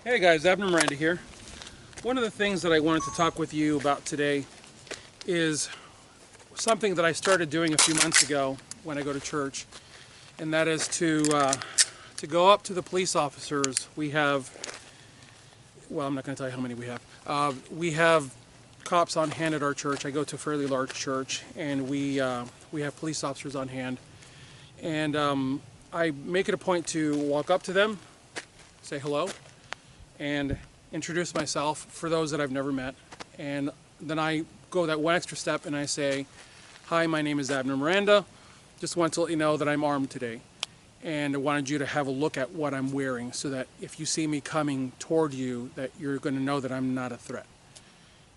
Hey guys, Abner Miranda here. One of the things that I wanted to talk with you about today is something that I started doing a few months ago when I go to church, and that is to go up to the police officers. We have, well, I'm not going to tell you how many we have. We have cops on hand at our church. I go to a fairly large church, and we have police officers on hand, and I make it a point to walk up to them, say hello, and introduce myself for those that I've never met. And then I go that one extra step and I say, hi, my name is Abner Miranda. Just want to let you know that I'm armed today. And I wanted you to have a look at what I'm wearing so that if you see me coming toward you, that you're going to know that I'm not a threat.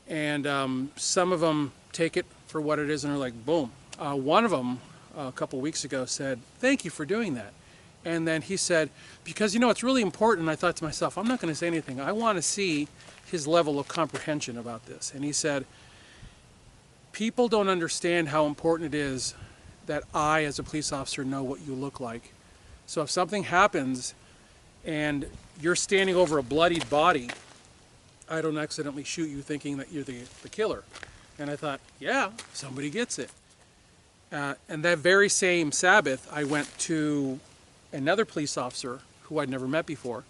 And some of them take it for what it is and are like, boom. One of them a couple weeks ago said, thank you for doing that. And then he said, because it's really important. I thought to myself, I'm not going to say anything. I want to see his level of comprehension about this. And he said, people don't understand how important it is that I, as a police officer, know what you look like. So if something happens and you're standing over a bloodied body, I don't accidentally shoot you thinking that you're the killer. And I thought, yeah, somebody gets it. And that very same Sabbath, I went to another police officer who I'd never met before,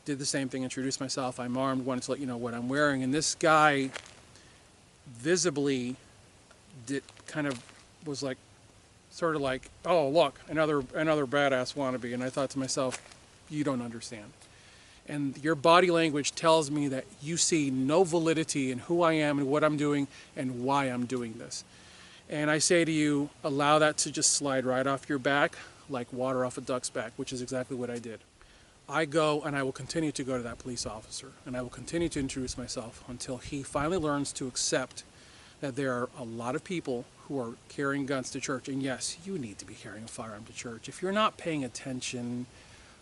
did the same thing, introduced myself, I'm armed, wanted to let you know what I'm wearing. And this guy visibly was like, sort of like, oh, look, another badass wannabe. And I thought to myself, you don't understand. And your body language tells me that you see no validity in who I am and what I'm doing and why I'm doing this. And I say to you, allow that to just slide right off your back like water off a duck's back, which is exactly what I did. I go and I will continue to go to that police officer and I will continue to introduce myself until he finally learns to accept that there are a lot of people who are carrying guns to church. And yes, you need to be carrying a firearm to church. If you're not paying attention,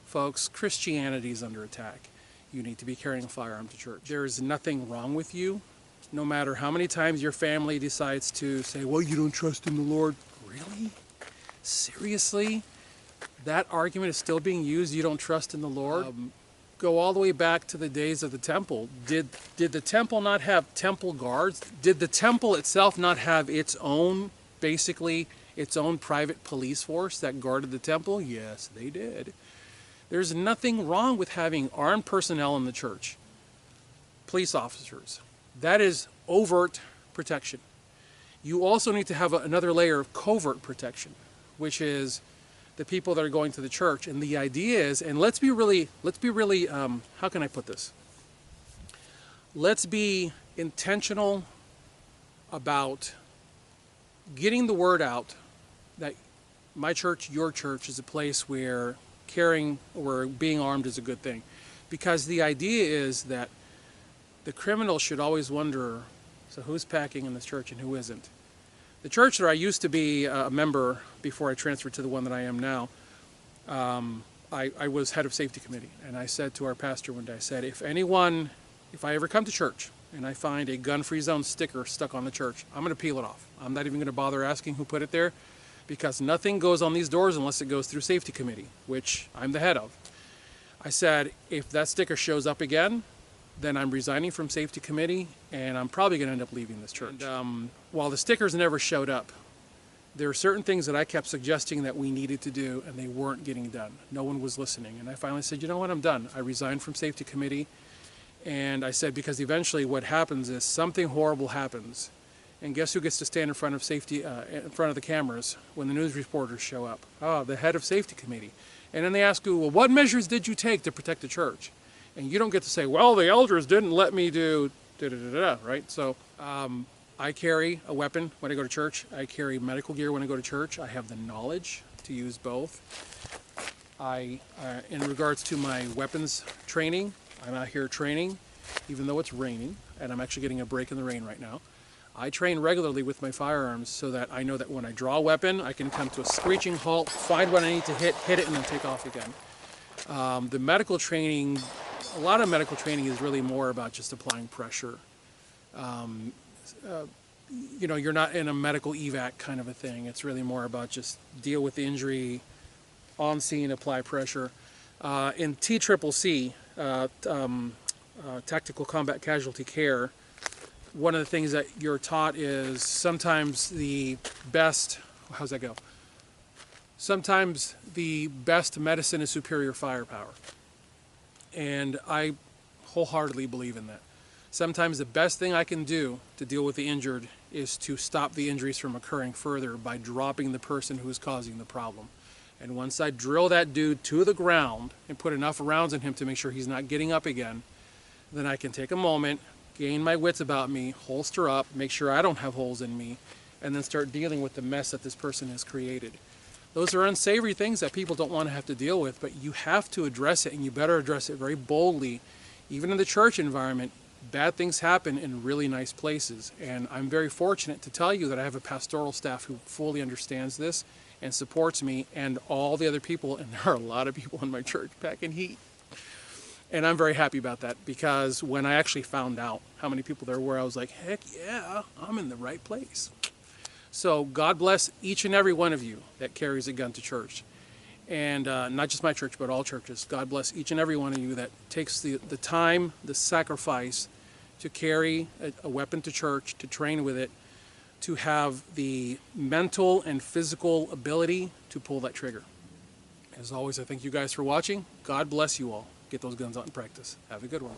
folks, Christianity is under attack. You need to be carrying a firearm to church. There is nothing wrong with you, no matter how many times your family decides to say, well, you don't trust in the Lord. Really? Seriously? That argument is still being used. You don't trust in the Lord. Go all the way back to the days of the temple. Did the temple not have temple guards? Did the temple itself not have its own, basically, its own private police force that guarded the temple? Yes, they did. There's nothing wrong with having armed personnel in the church. Police officers. That is overt protection. You also need to have another layer of covert protection, which is the people that are going to the church. And the idea is, and let's be really, how can I put this? Let's be intentional about getting the word out that my church, your church, is a place where carrying or being armed is a good thing. Because the idea is that the criminal should always wonder, so who's packing in this church and who isn't? The church that I used to be a member before I transferred to the one that I am now, I was head of safety committee. And I said to our pastor one day, I said, if I ever come to church and I find a gun-free zone sticker stuck on the church, I'm going to peel it off. I'm not even going to bother asking who put it there, because nothing goes on these doors unless it goes through safety committee, which I'm the head of. I said, if that sticker shows up again, then I'm resigning from safety committee, and I'm probably going to end up leaving this church. And, while the stickers never showed up, there are certain things that I kept suggesting that we needed to do, and they weren't getting done. No one was listening. And I finally said, you know what, I'm done. I resigned from safety committee, and I said, because eventually what happens is something horrible happens, and guess who gets to stand in front of in front of the cameras when the news reporters show up? Oh, the head of safety committee. And then they ask you, well, what measures did you take to protect the church? And you don't get to say, well, the elders didn't let me do da-da-da-da, right? So I carry a weapon when I go to church. I carry medical gear when I go to church. I have the knowledge to use both. In regards to my weapons training, I'm out here training, even though it's raining, and I'm actually getting a break in the rain right now. I train regularly with my firearms so that I know that when I draw a weapon, I can come to a screeching halt, find what I need to hit it, and then take off again. The medical training, a lot of medical training is really more about just applying pressure. You're not in a medical evac kind of a thing. It's really more about just deal with the injury, on scene, apply pressure. In TCCC, tactical combat casualty care, one of the things that you're taught is sometimes the best, how's that go? Sometimes the best medicine is superior firepower. And I wholeheartedly believe in that. Sometimes the best thing I can do to deal with the injured is to stop the injuries from occurring further by dropping the person who is causing the problem. And once I drill that dude to the ground and put enough rounds in him to make sure he's not getting up again, then I can take a moment, gain my wits about me, holster up, make sure I don't have holes in me, and then start dealing with the mess that this person has created. Those are unsavory things that people don't want to have to deal with, but you have to address it, and you better address it very boldly. Even in the church environment, bad things happen in really nice places, and I'm very fortunate to tell you that I have a pastoral staff who fully understands this and supports me and all the other people, and there are a lot of people in my church packing heat. And I'm very happy about that, because when I actually found out how many people there were, I was like, heck yeah, I'm in the right place. So God bless each and every one of you that carries a gun to church. And not just my church, but all churches. God bless each and every one of you that takes the time, the sacrifice to carry a weapon to church, to train with it, to have the mental and physical ability to pull that trigger. As always, I thank you guys for watching. God bless you all. Get those guns out in practice. Have a good one.